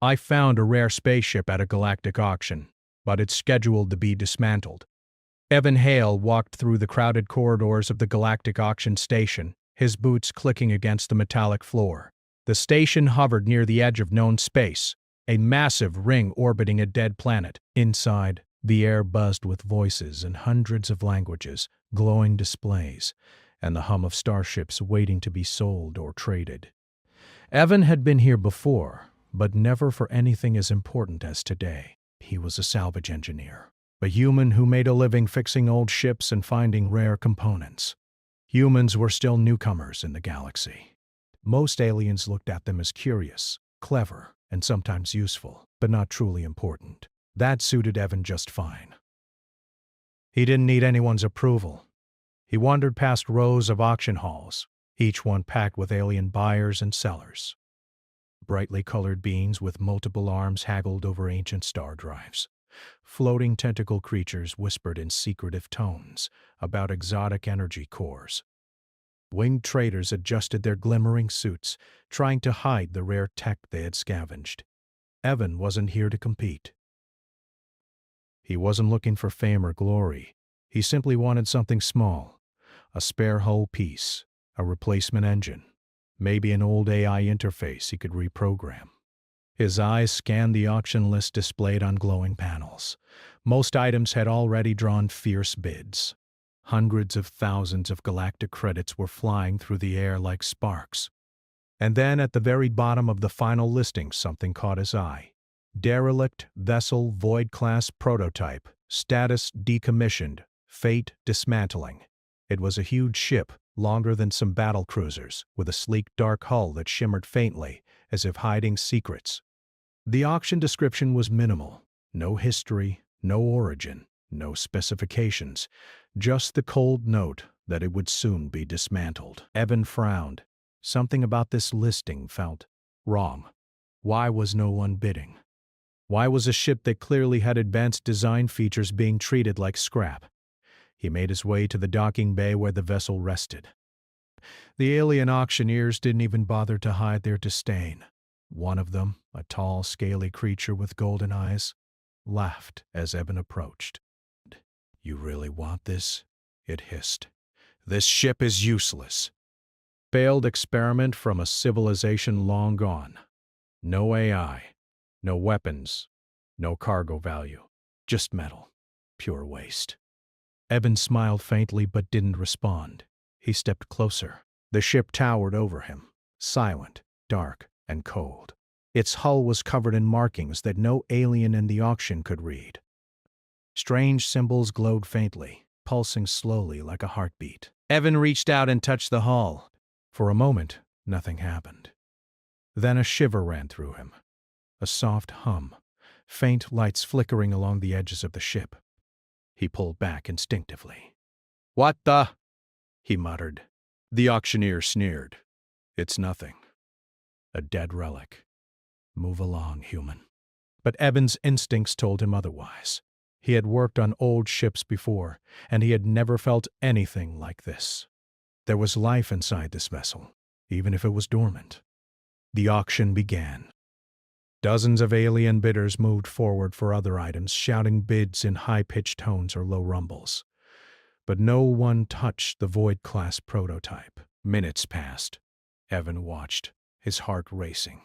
I found a rare spaceship at a galactic auction, but it's scheduled to be dismantled. Evan Hale walked through the crowded corridors of the galactic auction station, his boots clicking against the metallic floor. The station hovered near the edge of known space, a massive ring orbiting a dead planet. Inside, the air buzzed with voices in hundreds of languages, glowing displays, and the hum of starships waiting to be sold or traded. Evan had been here before, but never for anything as important as today. He was a salvage engineer, a human who made a living fixing old ships and finding rare components. Humans were still newcomers in the galaxy. Most aliens looked at them as curious, clever, and sometimes useful, but not truly important. That suited Evan just fine. He didn't need anyone's approval. He wandered past rows of auction halls, each one packed with alien buyers and sellers. Brightly colored beings with multiple arms haggled over ancient star drives. Floating tentacle creatures whispered in secretive tones about exotic energy cores. Winged traders adjusted their glimmering suits, trying to hide the rare tech they had scavenged. Evan wasn't here to compete. He wasn't looking for fame or glory. He simply wanted something small, a spare hull piece, a replacement engine, maybe an old AI interface he could reprogram. His eyes scanned the auction list displayed on glowing panels. Most items had already drawn fierce bids. Hundreds of thousands of galactic credits were flying through the air like sparks. And then at the very bottom of the final listing, something caught his eye. Derelict vessel Void-class prototype, status decommissioned, fate dismantling. It was a huge ship, longer than some battle cruisers, with a sleek dark hull that shimmered faintly, as if hiding secrets. The auction description was minimal. No history, no origin, no specifications, just the cold note that it would soon be dismantled. Evan frowned. Something about this listing felt wrong. Why was no one bidding? Why was a ship that clearly had advanced design features being treated like scrap? He made his way to the docking bay where the vessel rested. The alien auctioneers didn't even bother to hide their disdain. One of them, a tall, scaly creature with golden eyes, laughed as Evan approached. "You really want this?" it hissed. "This ship is useless. Failed experiment from a civilization long gone. No AI, no weapons, no cargo value, just metal. Pure waste." Evan smiled faintly but didn't respond. He stepped closer. The ship towered over him, silent, dark, and cold. Its hull was covered in markings that no alien in the auction could read. Strange symbols glowed faintly, pulsing slowly like a heartbeat. Evan reached out and touched the hull. For a moment, nothing happened. Then a shiver ran through him. A soft hum, faint lights flickering along the edges of the ship. He pulled back instinctively. "What the?" he muttered. The auctioneer sneered. "It's nothing. A dead relic. Move along, human." But Evan's instincts told him otherwise. He had worked on old ships before, and he had never felt anything like this. There was life inside this vessel, even if it was dormant. The auction began. Dozens of alien bidders moved forward for other items, shouting bids in high-pitched tones or low rumbles. But no one touched the Void-class prototype. Minutes passed. Evan watched, his heart racing.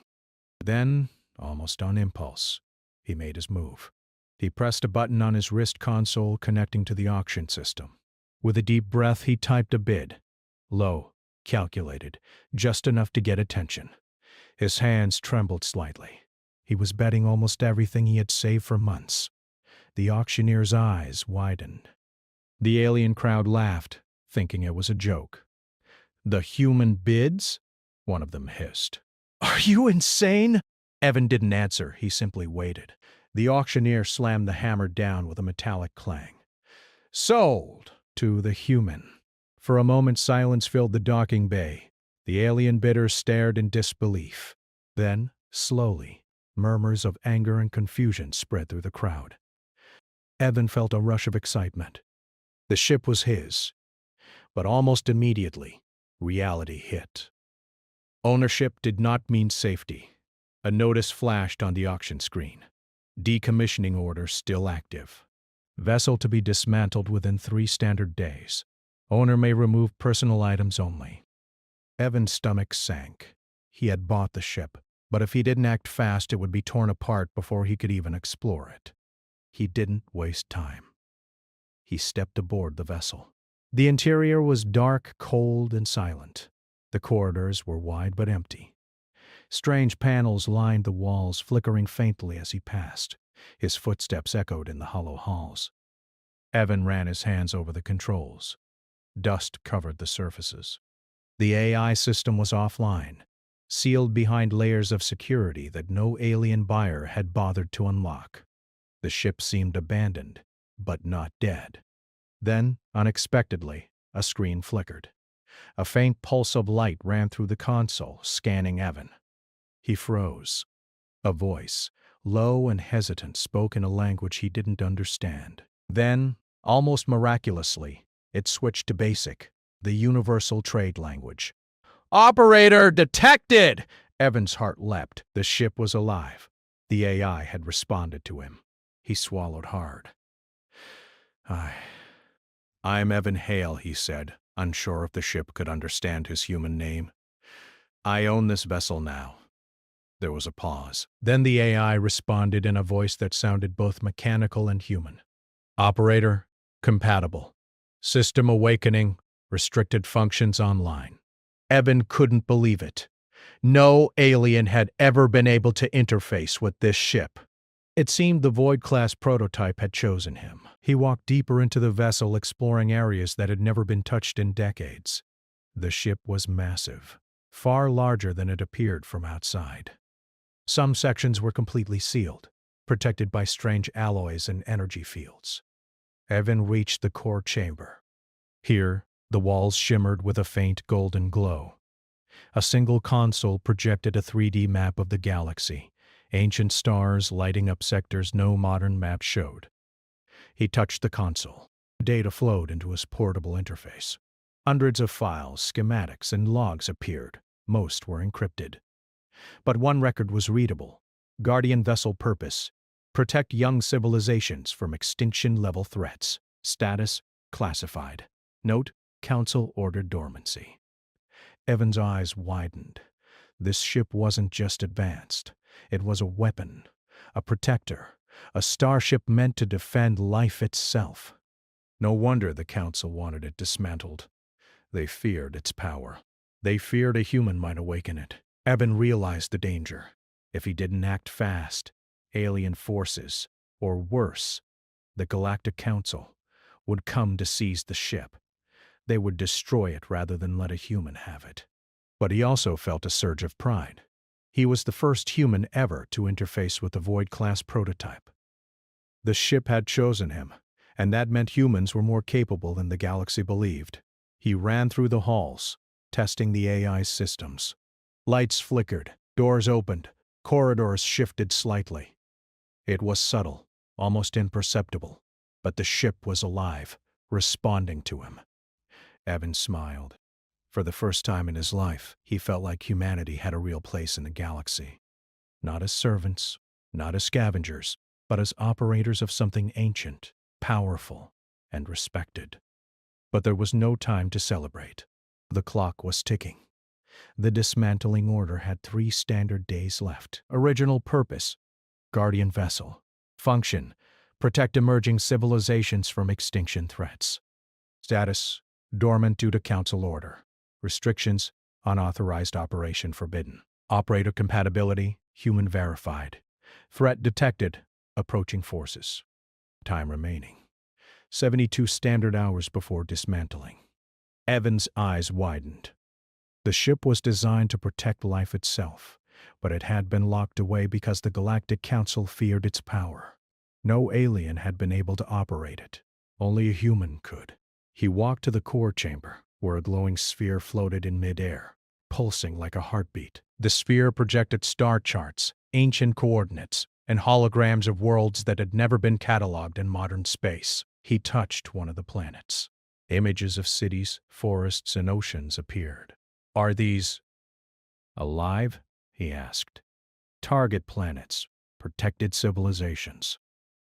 Then, almost on impulse, he made his move. He pressed a button on his wrist console connecting to the auction system. With a deep breath, he typed a bid. Low, calculated, just enough to get attention. His hands trembled slightly. He was betting almost everything he had saved for months. The auctioneer's eyes widened. The alien crowd laughed, thinking it was a joke. "The human bids?" one of them hissed. "Are you insane?" Evan didn't answer, he simply waited. The auctioneer slammed the hammer down with a metallic clang. "Sold to the human." For a moment silence filled the docking bay. The alien bidders stared in disbelief. Then, slowly, murmurs of anger and confusion spread through the crowd. Evan felt a rush of excitement. The ship was his. But almost immediately, reality hit. Ownership did not mean safety. A notice flashed on the auction screen. Decommissioning order still active. Vessel to be dismantled within 3 standard days. Owner may remove personal items only. Evan's stomach sank. He had bought the ship, but if he didn't act fast, it would be torn apart before he could even explore it. He didn't waste time. He stepped aboard the vessel. The interior was dark, cold, and silent. The corridors were wide but empty. Strange panels lined the walls, flickering faintly as he passed. His footsteps echoed in the hollow halls. Evan ran his hands over the controls. Dust covered the surfaces. The AI system was offline, sealed behind layers of security that no alien buyer had bothered to unlock. The ship seemed abandoned, but not dead. Then, unexpectedly, a screen flickered. A faint pulse of light ran through the console, scanning Evan. He froze. A voice, low and hesitant, spoke in a language he didn't understand. Then, almost miraculously, it switched to BASIC, the universal trade language. "Operator detected!" Evan's heart leapt. The ship was alive. The AI had responded to him. He swallowed hard. I'm Evan Hale, he said, unsure if the ship could understand his human name. "I own this vessel now." There was a pause. Then the AI responded in a voice that sounded both mechanical and human. "Operator, compatible. System awakening, restricted functions online." Evan couldn't believe it. No alien had ever been able to interface with this ship. It seemed the Void-class prototype had chosen him. He walked deeper into the vessel, exploring areas that had never been touched in decades. The ship was massive, far larger than it appeared from outside. Some sections were completely sealed, protected by strange alloys and energy fields. Evan reached the core chamber. Here, the walls shimmered with a faint golden glow. A single console projected a 3D map of the galaxy, ancient stars lighting up sectors no modern map showed. He touched the console. Data flowed into his portable interface. Hundreds of files, schematics, and logs appeared. Most were encrypted. But one record was readable. Guardian vessel purpose: protect young civilizations from extinction-level threats. Status: classified. Note: Council ordered dormancy. Evan's eyes widened. This ship wasn't just advanced. It was a weapon, a protector, a starship meant to defend life itself. No wonder the Council wanted it dismantled. They feared its power. They feared a human might awaken it. Evan realized the danger. If he didn't act fast, alien forces, or worse, the Galactic Council, would come to seize the ship. They would destroy it rather than let a human have it. But he also felt a surge of pride. He was the first human ever to interface with the Void-class prototype. The ship had chosen him, and that meant humans were more capable than the galaxy believed. He ran through the halls, testing the AI's systems. Lights flickered, doors opened, corridors shifted slightly. It was subtle, almost imperceptible, but the ship was alive, responding to him. Evan smiled. For the first time in his life, he felt like humanity had a real place in the galaxy. Not as servants, not as scavengers, but as operators of something ancient, powerful, and respected. But there was no time to celebrate. The clock was ticking. The dismantling order had 3 standard days left. Original purpose: Guardian vessel. Function: protect emerging civilizations from extinction threats. Status: dormant due to Council order. Restrictions: unauthorized operation forbidden. Operator compatibility: human verified. Threat detected: approaching forces. Time remaining: 72 standard hours before dismantling. Evan's eyes widened. The ship was designed to protect life itself, but it had been locked away because the Galactic Council feared its power. No alien had been able to operate it. Only a human could. He walked to the core chamber, where a glowing sphere floated in midair, pulsing like a heartbeat. The sphere projected star charts, ancient coordinates, and holograms of worlds that had never been catalogued in modern space. He touched one of the planets. Images of cities, forests, and oceans appeared. "Are these alive?" he asked. Target planets. Protected civilizations.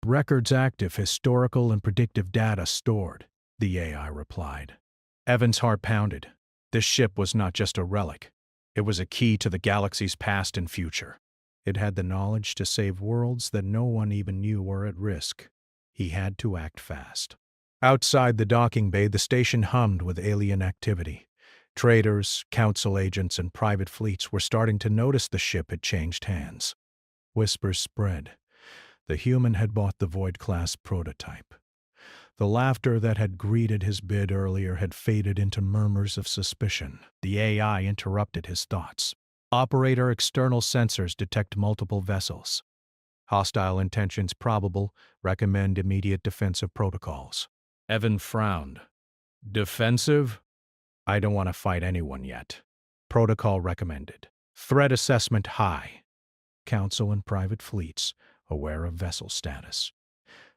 Records active, historical and predictive data stored, the AI replied. Evan's heart pounded. This ship was not just a relic. It was a key to the galaxy's past and future. It had the knowledge to save worlds that no one even knew were at risk. He had to act fast. Outside the docking bay, the station hummed with alien activity. Traders, council agents, and private fleets were starting to notice the ship had changed hands. Whispers spread. The human had bought the Void-class prototype. The laughter that had greeted his bid earlier had faded into murmurs of suspicion. The AI interrupted his thoughts. Operator, external sensors detect multiple vessels. Hostile intentions probable. Recommend immediate defensive protocols. Evan frowned. Defensive? I don't want to fight anyone yet. Protocol recommended. Threat assessment high. Council and private fleets aware of vessel status.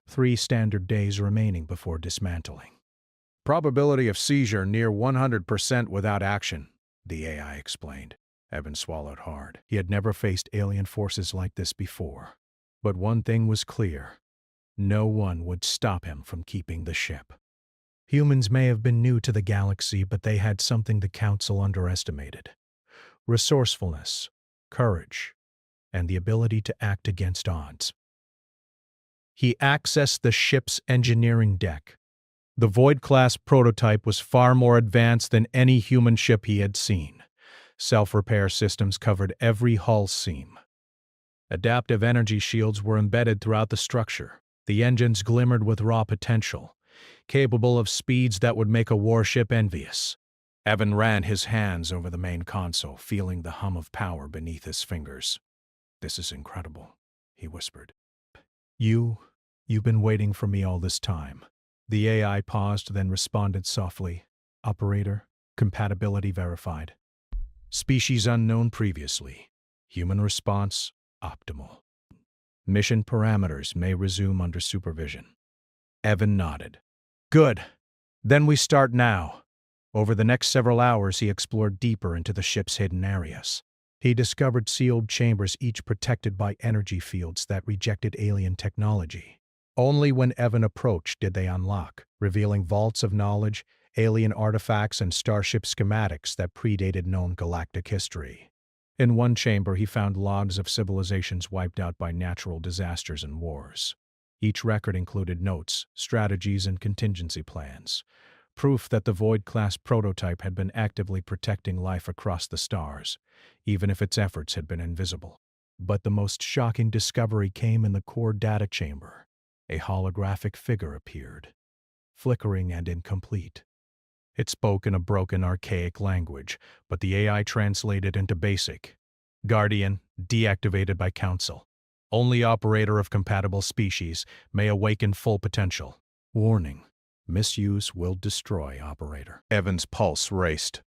3 standard days remaining before dismantling. Probability of seizure near 100% without action, the AI explained. Evan swallowed hard. He had never faced alien forces like this before. But one thing was clear. No one would stop him from keeping the ship. Humans may have been new to the galaxy, but they had something the Council underestimated. Resourcefulness, courage, and the ability to act against odds. He accessed the ship's engineering deck. The Void-class prototype was far more advanced than any human ship he had seen. Self-repair systems covered every hull seam. Adaptive energy shields were embedded throughout the structure. The engines glimmered with raw potential, capable of speeds that would make a warship envious. Evan ran his hands over the main console, feeling the hum of power beneath his fingers. "This is incredible," he whispered. You've been waiting for me all this time." The AI paused, then responded softly. "Operator, compatibility verified. Species unknown previously. Human response, optimal. Mission parameters may resume under supervision." Evan nodded. "Good. Then we start now." Over the next several hours, he explored deeper into the ship's hidden areas. He discovered sealed chambers, each protected by energy fields that rejected alien technology. Only when Evan approached did they unlock, revealing vaults of knowledge, alien artifacts, and starship schematics that predated known galactic history. In one chamber, he found logs of civilizations wiped out by natural disasters and wars. Each record included notes, strategies, and contingency plans, proof that the Void-class prototype had been actively protecting life across the stars, even if its efforts had been invisible. But the most shocking discovery came in the core data chamber. A holographic figure appeared, flickering and incomplete. It spoke in a broken, archaic language, but the AI translated into basic. "Guardian, deactivated by Council. Only operator of compatible species may awaken full potential. Warning. Misuse will destroy operator." Evan's pulse raced.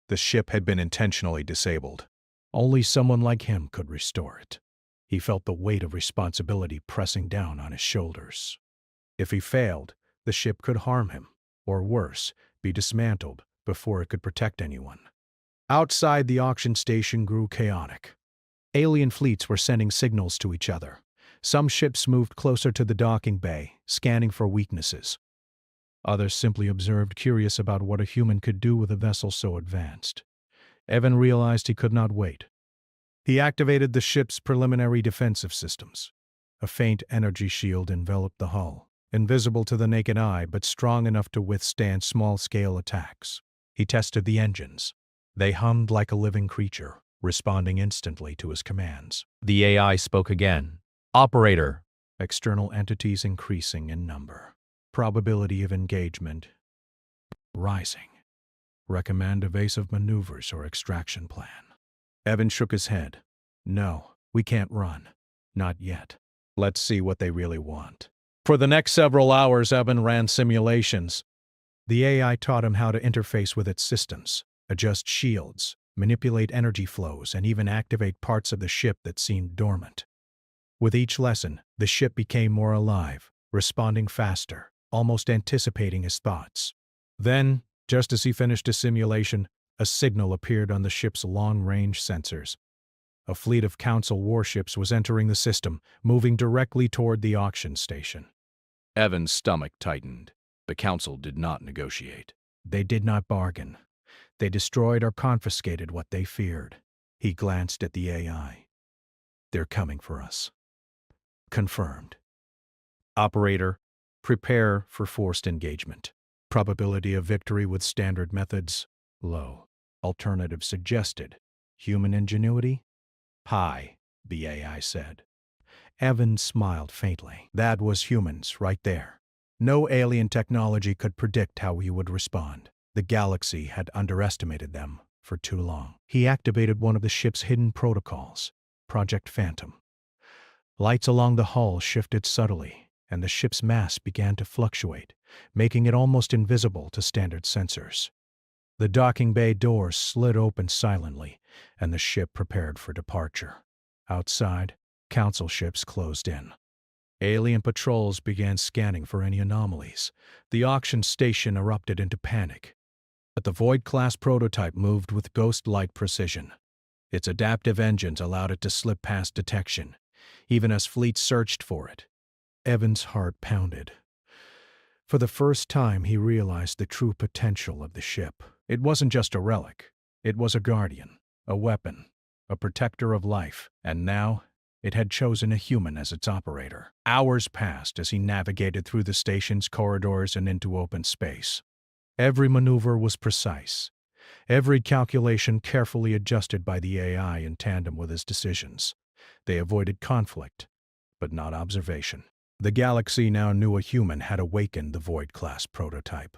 The ship had been intentionally disabled. Only someone like him could restore it. He felt the weight of responsibility pressing down on his shoulders. If he failed, the ship could harm him, or worse, be dismantled before it could protect anyone. Outside, the auction station grew chaotic. Alien fleets were sending signals to each other. Some ships moved closer to the docking bay, scanning for weaknesses. Others simply observed, curious about what a human could do with a vessel so advanced. Evan realized he could not wait. He activated the ship's preliminary defensive systems. A faint energy shield enveloped the hull, invisible to the naked eye but strong enough to withstand small-scale attacks. He tested the engines. They hummed like a living creature, responding instantly to his commands. The AI spoke again. "Operator." External entities increasing in number. Probability of engagement rising. Recommend evasive maneuvers or extraction plan. Evan shook his head. "No, we can't run. Not yet. Let's see what they really want." For the next several hours, Evan ran simulations. The AI taught him how to interface with its systems, adjust shields, manipulate energy flows, and even activate parts of the ship that seemed dormant. With each lesson, the ship became more alive, responding faster, almost anticipating his thoughts. Then, just as he finished his simulation, a signal appeared on the ship's long-range sensors. A fleet of Council warships was entering the system, moving directly toward the auction station. Evan's stomach tightened. The Council did not negotiate. They did not bargain. They destroyed or confiscated what they feared. He glanced at the AI. They're coming for us. Confirmed. Operator, prepare for forced engagement. Probability of victory with standard methods, low. Alternative suggested. Human ingenuity? High, the AI said. Evan smiled faintly. That was humans, right there. No alien technology could predict how he would respond. The galaxy had underestimated them for too long. He activated one of the ship's hidden protocols, Project Phantom. Lights along the hull shifted subtly, and the ship's mass began to fluctuate, making it almost invisible to standard sensors. The docking bay doors slid open silently, and the ship prepared for departure. Outside, Council ships closed in. Alien patrols began scanning for any anomalies. The auction station erupted into panic. But the Void-class prototype moved with ghost-like precision. Its adaptive engines allowed it to slip past detection, even as fleets searched for it. Evan's heart pounded. For the first time, he realized the true potential of the ship. It wasn't just a relic. It was a guardian, a weapon, a protector of life, and now it had chosen a human as its operator. Hours passed as he navigated through the station's corridors and into open space. Every maneuver was precise, every calculation carefully adjusted by the AI in tandem with his decisions. They avoided conflict, but not observation. The galaxy now knew a human had awakened the Void-class prototype.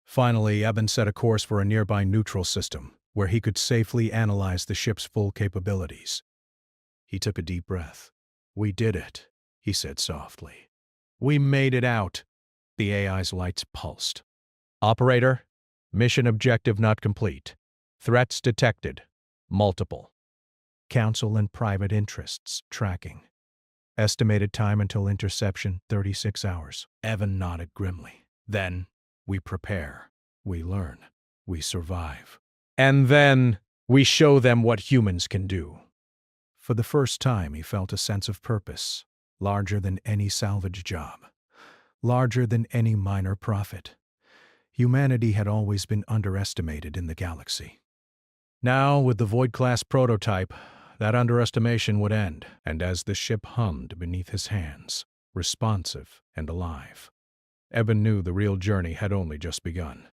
Finally, Evan set a course for a nearby neutral system, where he could safely analyze the ship's full capabilities. He took a deep breath. "We did it," he said softly. "We made it out." The AI's lights pulsed. "Operator, mission objective not complete. Threats detected. Multiple. Council and private interests tracking. Estimated time until interception, 36 hours. Evan nodded grimly. Then, we prepare. We learn. We survive. And then, we show them what humans can do. For the first time, he felt a sense of purpose, larger than any salvage job, larger than any minor profit. Humanity had always been underestimated in the galaxy. Now, with the Void-class prototype, that underestimation would end, and as the ship hummed beneath his hands, responsive and alive, Evan knew the real journey had only just begun.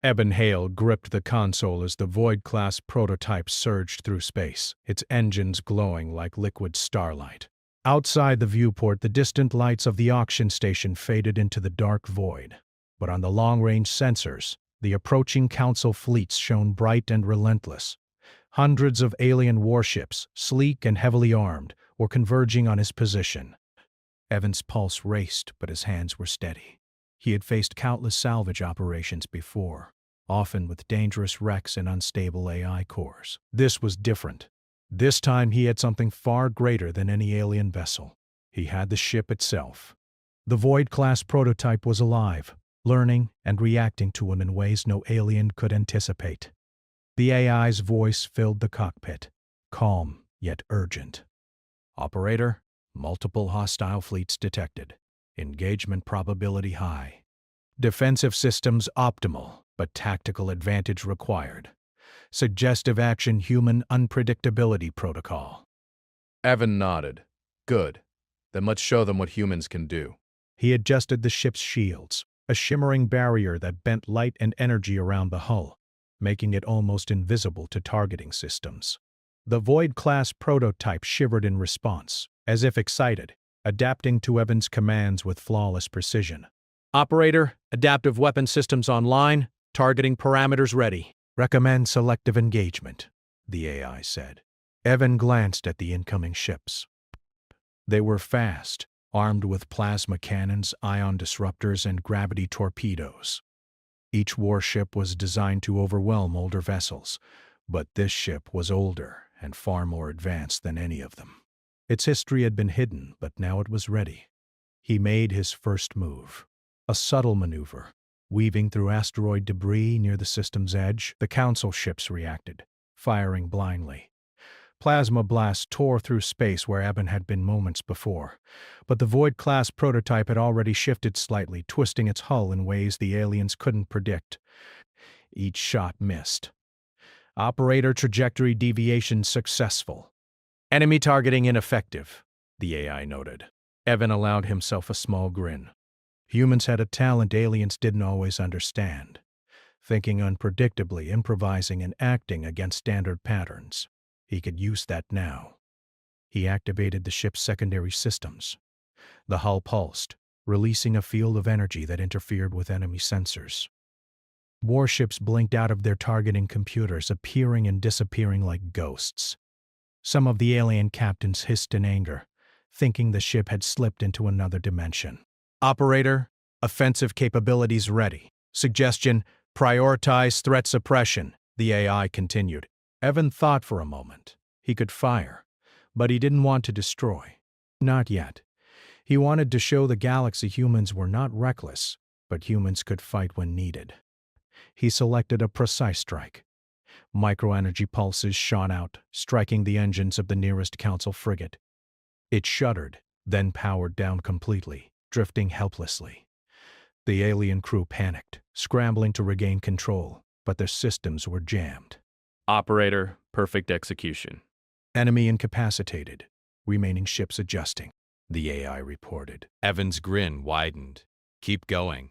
Evan Hale gripped the console as the Void-class prototype surged through space, its engines glowing like liquid starlight. Outside the viewport, the distant lights of the auction station faded into the dark void. But on the long-range sensors, the approaching Council fleets shone bright and relentless. Hundreds of alien warships, sleek and heavily armed, were converging on his position. Evan's pulse raced, but his hands were steady. He had faced countless salvage operations before, often with dangerous wrecks and unstable AI cores. This was different. This time he had something far greater than any alien vessel. He had the ship itself. The Void-class prototype was alive, learning and reacting to him in ways no alien could anticipate. The AI's voice filled the cockpit, calm yet urgent. "Operator, multiple hostile fleets detected. Engagement probability high. Defensive systems optimal, but tactical advantage required. Suggestive action human unpredictability protocol." Evan nodded. "Good. Then let's show them what humans can do." He adjusted the ship's shields, a shimmering barrier that bent light and energy around the hull, making it almost invisible to targeting systems. The Void-class prototype shivered in response, as if excited, adapting to Evan's commands with flawless precision. "Operator, adaptive weapon systems online, targeting parameters ready. Recommend selective engagement," the AI said. Evan glanced at the incoming ships. They were fast, armed with plasma cannons, ion disruptors, and gravity torpedoes. Each warship was designed to overwhelm older vessels, but this ship was older and far more advanced than any of them. Its history had been hidden, but now it was ready. He made his first move, a subtle maneuver. Weaving through asteroid debris near the system's edge, the Council ships reacted, firing blindly. Plasma blasts tore through space where Evan had been moments before, but the Void-class prototype had already shifted slightly, twisting its hull in ways the aliens couldn't predict. Each shot missed. Operator trajectory deviation successful. Enemy targeting ineffective, the AI noted. Evan allowed himself a small grin. Humans had a talent aliens didn't always understand. Thinking unpredictably, improvising, and acting against standard patterns. He could use that now. He activated the ship's secondary systems. The hull pulsed, releasing a field of energy that interfered with enemy sensors. Warships blinked out of their targeting computers, appearing and disappearing like ghosts. Some of the alien captains hissed in anger, thinking the ship had slipped into another dimension. Operator, offensive capabilities ready. Suggestion, prioritize threat suppression, the AI continued. Evan thought for a moment. He could fire, but he didn't want to destroy. Not yet. He wanted to show the galaxy humans were not reckless, but humans could fight when needed. He selected a precise strike. Microenergy pulses shot out, striking the engines of the nearest Council frigate. It shuddered, then powered down completely, drifting helplessly. The alien crew panicked, scrambling to regain control, but their systems were jammed. Operator, perfect execution. Enemy incapacitated, remaining ships adjusting, the AI reported. Evan's grin widened. Keep going.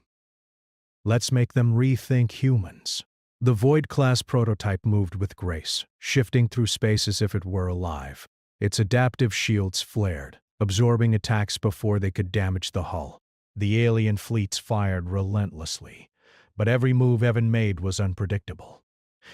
Let's make them rethink humans. The Void-class prototype moved with grace, shifting through space as if it were alive. Its adaptive shields flared, absorbing attacks before they could damage the hull. The alien fleets fired relentlessly, but every move Evan made was unpredictable.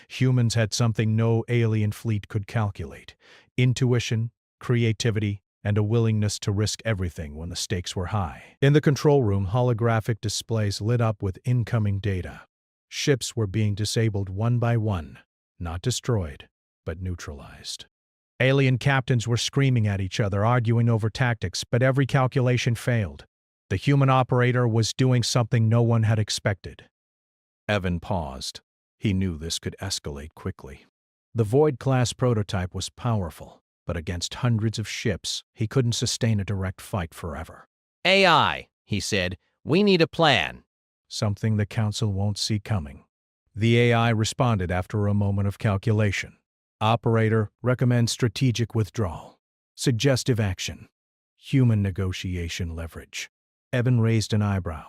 Humans had something no alien fleet could calculate: intuition, creativity, and a willingness to risk everything when the stakes were high. In the control room, holographic displays lit up with incoming data. Ships were being disabled one by one, not destroyed, but neutralized. Alien captains were screaming at each other, arguing over tactics, but every calculation failed. The human operator was doing something no one had expected. Evan paused. He knew this could escalate quickly. The Void-class prototype was powerful, but against hundreds of ships, he couldn't sustain a direct fight forever. AI, he said, we need a plan. Something the Council won't see coming. The AI responded after a moment of calculation. Operator, recommend strategic withdrawal. Suggestive action. Human negotiation leverage. Evan raised an eyebrow.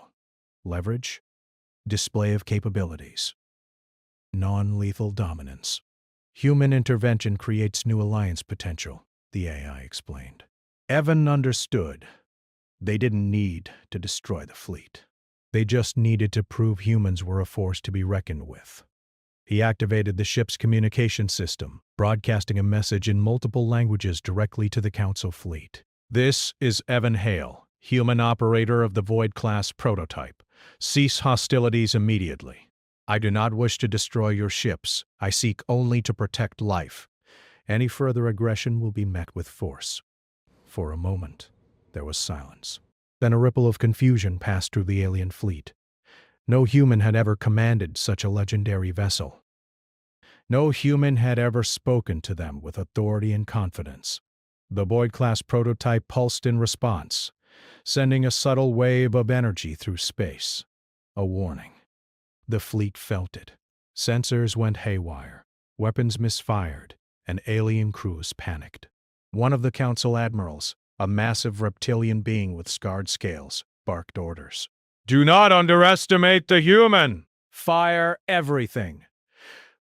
Leverage? Display of capabilities. Non-lethal dominance. Human intervention creates new alliance potential, the AI explained. Evan understood. They didn't need to destroy the fleet. They just needed to prove humans were a force to be reckoned with. He activated the ship's communication system, broadcasting a message in multiple languages directly to the Council fleet. This is Evan Hale, human operator of the Void-class prototype. Cease hostilities immediately. I do not wish to destroy your ships. I seek only to protect life. Any further aggression will be met with force. For a moment, there was silence. Then a ripple of confusion passed through the alien fleet. No human had ever commanded such a legendary vessel. No human had ever spoken to them with authority and confidence. The Void-class prototype pulsed in response, sending a subtle wave of energy through space. A warning. The fleet felt it. Sensors went haywire, weapons misfired, and alien crews panicked. One of the Council admirals, a massive reptilian being with scarred scales, barked orders. Do not underestimate the human! Fire everything!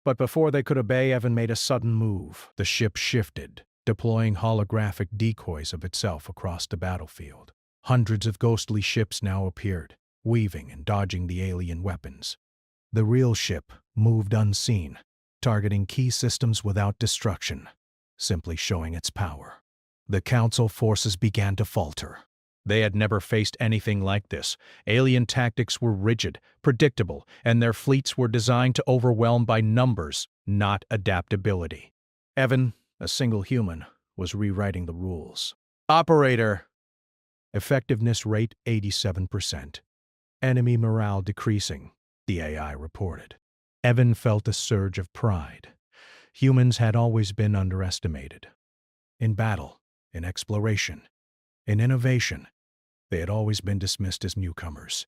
But before they could obey, Evan made a sudden move. The ship shifted, deploying holographic decoys of itself across the battlefield. Hundreds of ghostly ships now appeared, weaving and dodging the alien weapons. The real ship moved unseen, targeting key systems without destruction, simply showing its power. The Council forces began to falter. They had never faced anything like this. Alien tactics were rigid, predictable, and their fleets were designed to overwhelm by numbers, not adaptability. Evan, a single human, was rewriting the rules. Operator! Effectiveness rate 87%. Enemy morale decreasing, the AI reported. Evan felt a surge of pride. Humans had always been underestimated. In battle, in exploration, in innovation, they had always been dismissed as newcomers.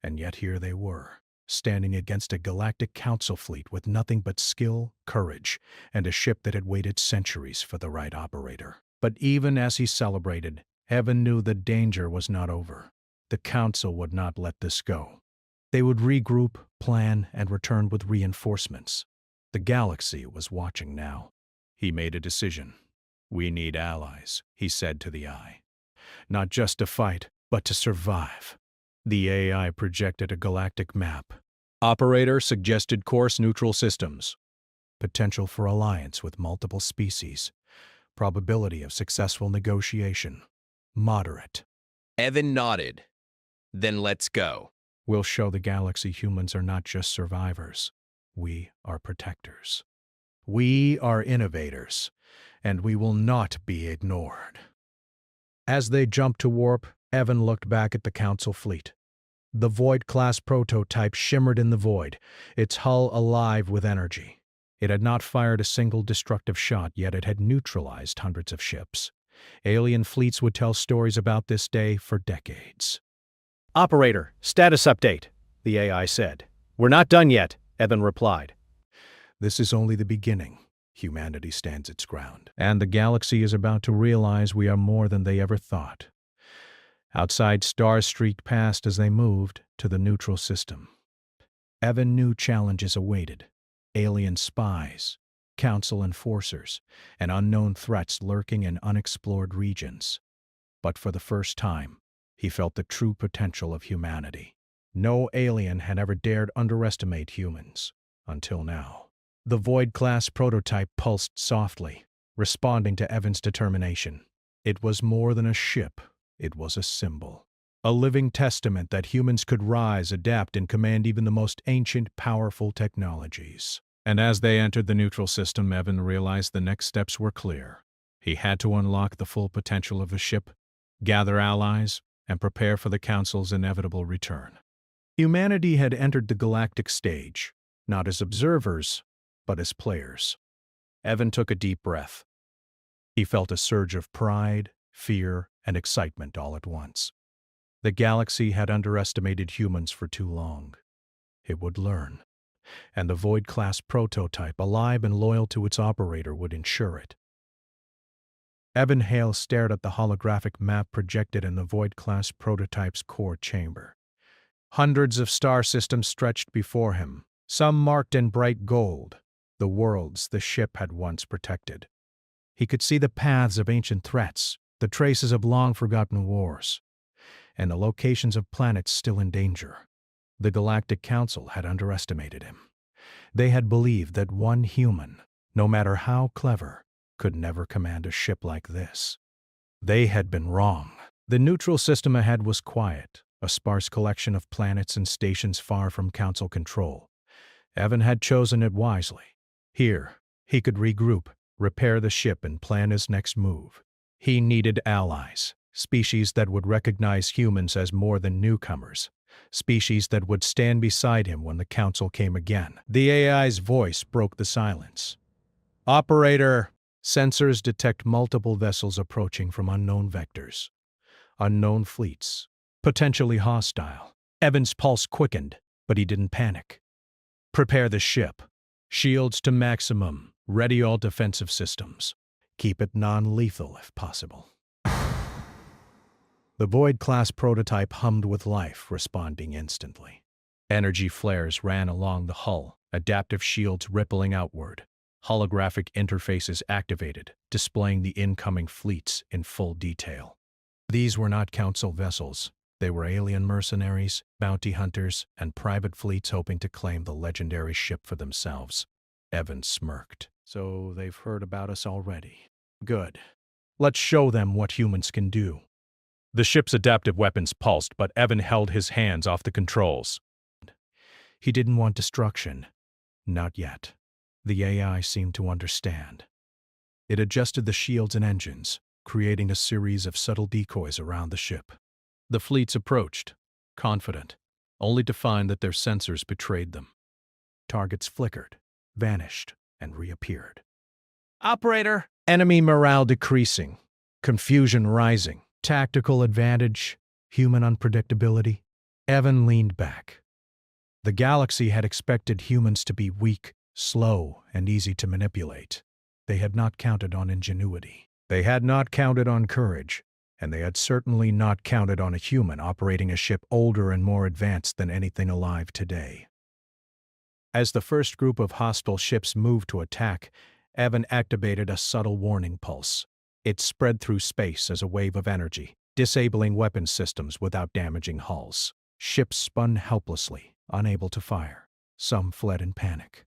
And yet here they were, standing against a galactic council fleet with nothing but skill, courage, and a ship that had waited centuries for the right operator. But even as he celebrated, Evan knew the danger was not over. The council would not let this go. They would regroup, plan, and return with reinforcements. The galaxy was watching now. He made a decision. "We need allies," he said to the Eye. "Not just to fight, but to survive." The AI projected a galactic map. Operator suggested course neutral systems. Potential for alliance with multiple species. Probability of successful negotiation. Moderate. Evan nodded. "Then let's go." "We'll show the galaxy humans are not just survivors. We are protectors. We are innovators, and we will not be ignored." As they jumped to warp, Evan looked back at the Council fleet. The Void-class prototype shimmered in the void, its hull alive with energy. It had not fired a single destructive shot, yet it had neutralized hundreds of ships. Alien fleets would tell stories about this day for decades. "Operator, status update," the AI said. "We're not done yet," Evan replied. "This is only the beginning. Humanity stands its ground, and the galaxy is about to realize we are more than they ever thought." Outside, stars streaked past as they moved to the neutral system. Evan knew challenges awaited. Alien spies, council enforcers, and unknown threats lurking in unexplored regions. But for the first time, he felt the true potential of humanity. No alien had ever dared underestimate humans, until now. The Void-class prototype pulsed softly, responding to Evan's determination. It was more than a ship. It was a symbol. A living testament that humans could rise, adapt, and command even the most ancient, powerful technologies. And as they entered the neutral system, Evan realized the next steps were clear. He had to unlock the full potential of the ship, gather allies, and prepare for the Council's inevitable return. Humanity had entered the galactic stage, not as observers, but as players. Evan took a deep breath. He felt a surge of pride, fear, and excitement all at once. The galaxy had underestimated humans for too long. It would learn, and the Void-class prototype, alive and loyal to its operator, would ensure it. Evan Hale stared at the holographic map projected in the Void-class prototype's core chamber. Hundreds of star systems stretched before him, some marked in bright gold, the worlds the ship had once protected. He could see the paths of ancient threats, the traces of long-forgotten wars, and the locations of planets still in danger. The Galactic Council had underestimated him. They had believed that one human, no matter how clever, could never command a ship like this. They had been wrong. The neutral system ahead was quiet, a sparse collection of planets and stations far from Council control. Evan had chosen it wisely. Here, he could regroup, repair the ship, and plan his next move. He needed allies, species that would recognize humans as more than newcomers, species that would stand beside him when the Council came again. The AI's voice broke the silence. "Operator, sensors detect multiple vessels approaching from unknown vectors. Unknown fleets, potentially hostile." Evan's pulse quickened, but he didn't panic. "Prepare the ship. Shields to maximum, ready all defensive systems. Keep it non-lethal if possible." The Void-class prototype hummed with life, responding instantly. Energy flares ran along the hull, adaptive shields rippling outward. Holographic interfaces activated, displaying the incoming fleets in full detail. These were not Council vessels. They were alien mercenaries, bounty hunters, and private fleets hoping to claim the legendary ship for themselves. Evan smirked. "So they've heard about us already. Good. Let's show them what humans can do." The ship's adaptive weapons pulsed, but Evan held his hands off the controls. He didn't want destruction. Not yet. The AI seemed to understand. It adjusted the shields and engines, creating a series of subtle decoys around the ship. The fleets approached, confident, only to find that their sensors betrayed them. Targets flickered, vanished, and reappeared. Operator! Enemy morale decreasing, confusion rising, tactical advantage, human unpredictability. Evan leaned back. The galaxy had expected humans to be weak, slow, and easy to manipulate. They had not counted on ingenuity. They had not counted on courage, and they had certainly not counted on a human operating a ship older and more advanced than anything alive today. As the first group of hostile ships moved to attack, Evan activated a subtle warning pulse. It spread through space as a wave of energy, disabling weapon systems without damaging hulls. Ships spun helplessly, unable to fire. Some fled in panic.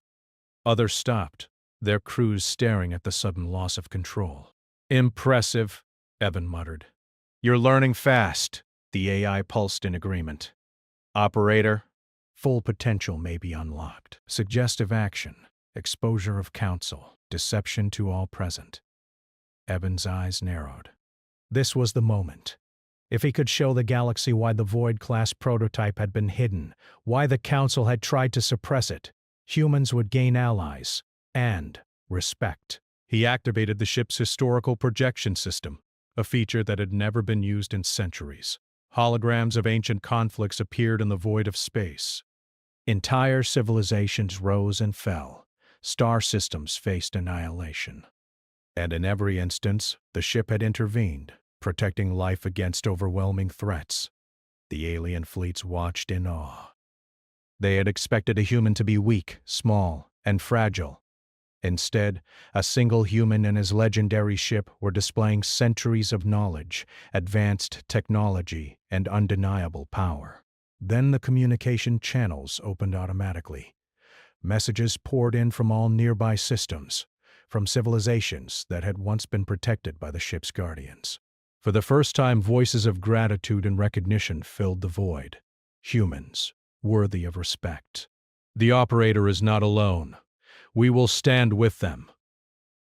Others stopped, their crews staring at the sudden loss of control. "Impressive," Evan muttered. "You're learning fast," the AI pulsed in agreement. "Operator, full potential may be unlocked. Suggestive action, exposure of counsel, deception to all present." Evan's eyes narrowed. This was the moment. If he could show the galaxy why the Void-class prototype had been hidden, why the Council had tried to suppress it, humans would gain allies and respect. He activated the ship's historical projection system, a feature that had never been used in centuries. Holograms of ancient conflicts appeared in the void of space. Entire civilizations rose and fell. Star systems faced annihilation. And in every instance, the ship had intervened, protecting life against overwhelming threats. The alien fleets watched in awe. They had expected a human to be weak, small, and fragile. Instead, a single human and his legendary ship were displaying centuries of knowledge, advanced technology, and undeniable power. Then the communication channels opened automatically. Messages poured in from all nearby systems, from civilizations that had once been protected by the ship's guardians. For the first time, voices of gratitude and recognition filled the void. Humans, worthy of respect. "The operator is not alone. We will stand with them.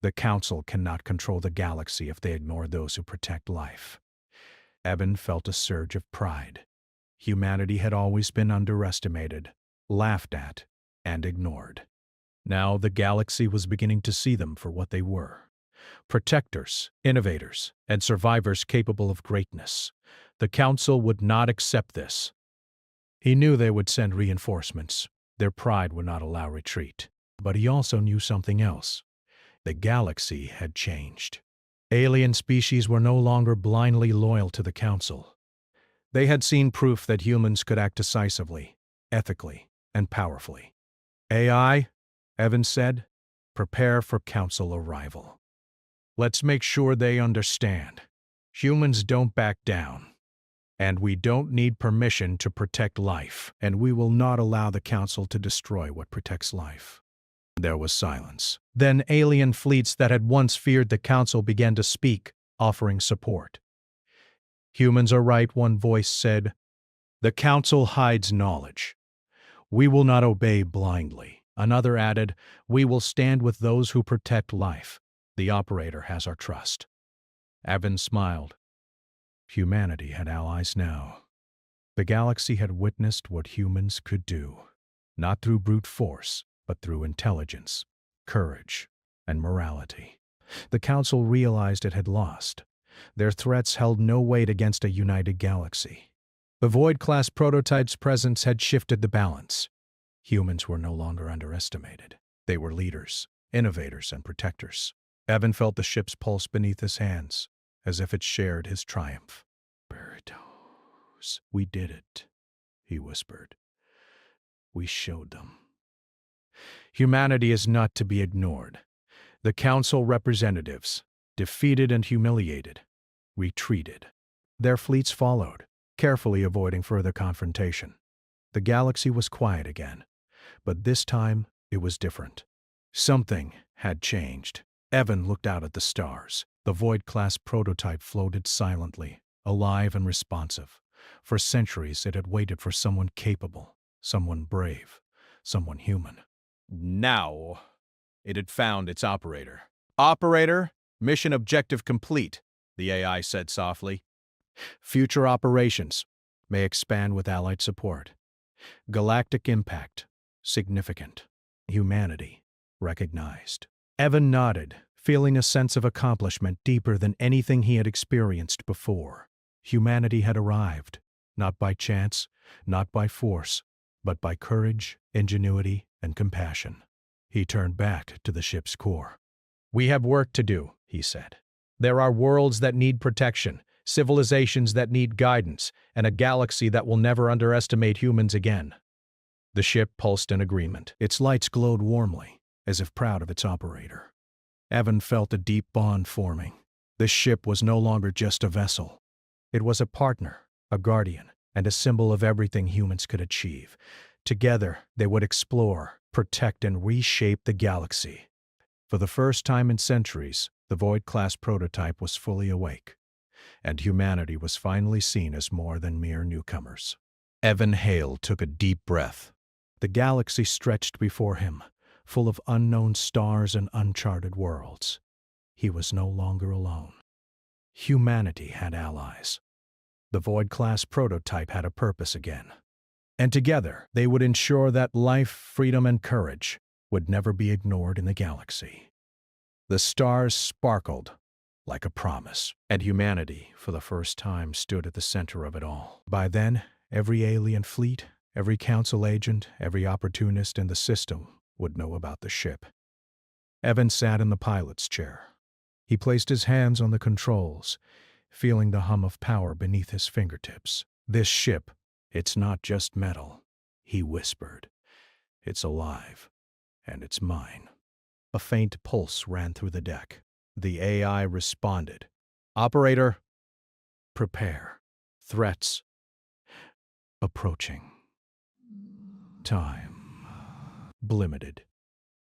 The Council cannot control the galaxy if they ignore those who protect life." Evan felt a surge of pride. Humanity had always been underestimated, laughed at, and ignored. Now the galaxy was beginning to see them for what they were. Protectors, innovators, and survivors capable of greatness. The Council would not accept this. He knew they would send reinforcements. Their pride would not allow retreat. But he also knew something else. The galaxy had changed. Alien species were no longer blindly loyal to the Council. They had seen proof that humans could act decisively, ethically, and powerfully. "AI," Evans said, "prepare for Council arrival. Let's make sure they understand. Humans don't back down. And we don't need permission to protect life, and we will not allow the Council to destroy what protects life." There was silence. Then alien fleets that had once feared the Council began to speak, offering support. "Humans are right," one voice said. "The Council hides knowledge. We will not obey blindly." Another added, "We will stand with those who protect life. The operator has our trust." Evans smiled. Humanity had allies now. The galaxy had witnessed what humans could do, not through brute force, but through intelligence, courage, and morality. The Council realized it had lost. Their threats held no weight against a united galaxy. The Void-class prototype's presence had shifted the balance. Humans were no longer underestimated. They were leaders, innovators, and protectors. Evan felt the ship's pulse beneath his hands, as if it shared his triumph. "Barracudus, we did it," he whispered. "We showed them." Humanity is not to be ignored. The Council representatives, defeated and humiliated, retreated. Their fleets followed, carefully avoiding further confrontation. The galaxy was quiet again, but this time it was different. Something had changed. Evan looked out at the stars. The Void-class prototype floated silently, alive and responsive. For centuries it had waited for someone capable, someone brave, someone human. Now, it had found its operator. "Operator, mission objective complete," the AI said softly. "Future operations may expand with Allied support. Galactic impact, significant. Humanity recognized. Evan nodded, feeling a sense of accomplishment deeper than anything he had experienced before. Humanity had arrived, not by chance, not by force, but by courage, ingenuity, and compassion. He turned back to the ship's core. "We have work to do," he said. "There are worlds that need protection, civilizations that need guidance, and a galaxy that will never underestimate humans again." The ship pulsed in agreement. Its lights glowed warmly, as if proud of its operator. Evan felt a deep bond forming. This ship was no longer just a vessel. It was a partner, a guardian, and a symbol of everything humans could achieve. Together, they would explore, protect, and reshape the galaxy. For the first time in centuries, the Void-class prototype was fully awake, and humanity was finally seen as more than mere newcomers. Evan Hale took a deep breath. The galaxy stretched before him, full of unknown stars and uncharted worlds. He was no longer alone. Humanity had allies. The Void-class prototype had a purpose again. And together, they would ensure that life, freedom, and courage would never be ignored in the galaxy. The stars sparkled like a promise, and humanity, for the first time, stood at the center of it all. By then, every alien fleet, every council agent, every opportunist in the system would know about the ship. Evan sat in the pilot's chair. He placed his hands on the controls, feeling the hum of power beneath his fingertips. "This ship, it's not just metal," he whispered. "It's alive, and it's mine." A faint pulse ran through the deck. The AI responded. "Operator, prepare. Threats approaching. Time limited."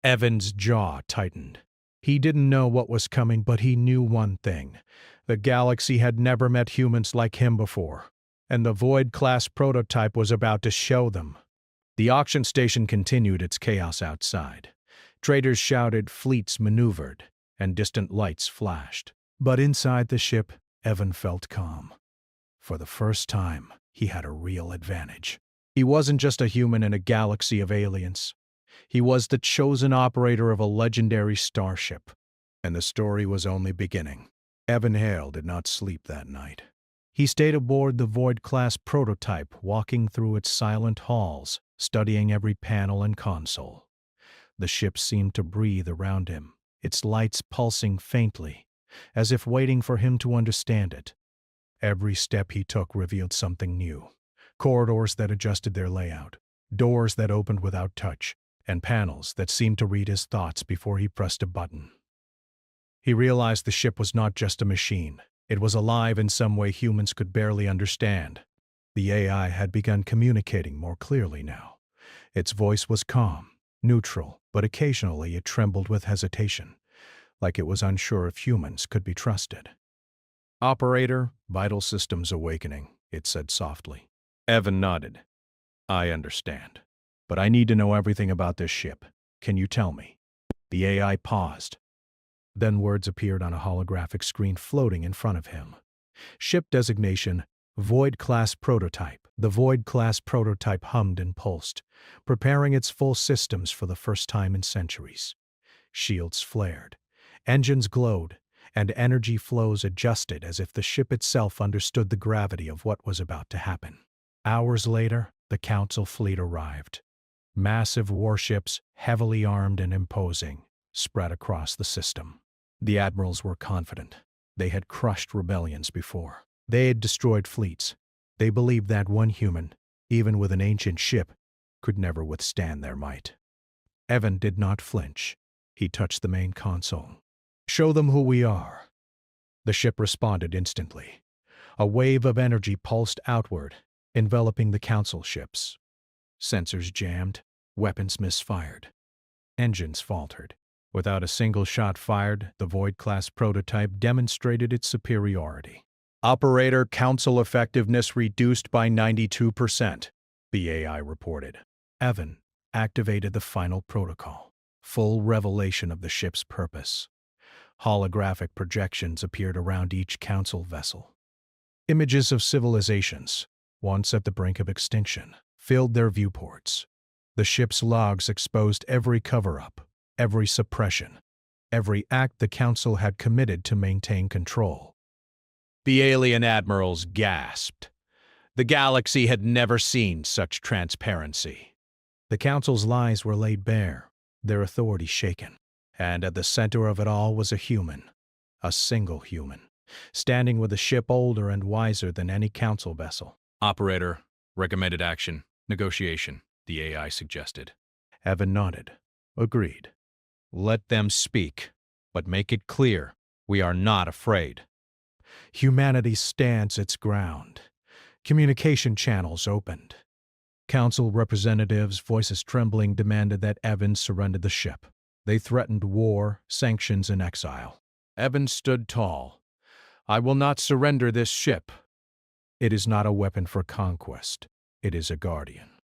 Evan's jaw tightened. He didn't know what was coming, but he knew one thing. The galaxy had never met humans like him before, and the Void-class prototype was about to show them. The auction station continued its chaos outside. Traders shouted, fleets maneuvered, and distant lights flashed. But inside the ship, Evan felt calm. For the first time, he had a real advantage. He wasn't just a human in a galaxy of aliens. He was the chosen operator of a legendary starship, and the story was only beginning. Evan Hale did not sleep that night. He stayed aboard the Void-class prototype, walking through its silent halls, studying every panel and console. The ship seemed to breathe around him, its lights pulsing faintly, as if waiting for him to understand it. Every step he took revealed something new. Corridors that adjusted their layout, doors that opened without touch, and panels that seemed to read his thoughts before he pressed a button. He realized the ship was not just a machine. It was alive in some way humans could barely understand. The AI had begun communicating more clearly now. Its voice was calm, neutral, but occasionally it trembled with hesitation, like it was unsure if humans could be trusted. "Operator, vital systems awakening," it said softly. Evan nodded. "I understand. But I need to know everything about this ship. Can you tell me?" The AI paused. Then words appeared on a holographic screen floating in front of him. Ship designation, Void-class prototype. The Void-class prototype hummed and pulsed, preparing its full systems for the first time in centuries. Shields flared, engines glowed, and energy flows adjusted as if the ship itself understood the gravity of what was about to happen. Hours later, the Council fleet arrived. Massive warships, heavily armed and imposing, spread across the system. The admirals were confident. They had crushed rebellions before. They had destroyed fleets. They believed that one human, even with an ancient ship, could never withstand their might. Evan did not flinch. He touched the main console. "Show them who we are." The ship responded instantly. A wave of energy pulsed outward, enveloping the Council ships. Sensors jammed, weapons misfired. Engines faltered. Without a single shot fired, the Void-class prototype demonstrated its superiority. "Operator Council effectiveness reduced by 92%, the AI reported. Evan activated the final protocol. Full revelation of the ship's purpose. Holographic projections appeared around each Council vessel. Images of civilizations, once at the brink of extinction, filled their viewports. The ship's logs exposed every cover-up, every suppression, every act the Council had committed to maintain control. The alien admirals gasped. The galaxy had never seen such transparency. The Council's lies were laid bare, their authority shaken, and at the center of it all was a human, a single human, standing with a ship older and wiser than any Council vessel. Operator, recommended action, negotiation, the AI suggested. Evan nodded. Agreed. Let them speak, but make it clear we are not afraid. Humanity stands its ground. Communication channels opened. Council representatives, voices trembling, demanded that Evans surrender the ship. They threatened war, sanctions, and exile. Evans stood tall. I will not surrender this ship. It is not a weapon for conquest. It is a guardian.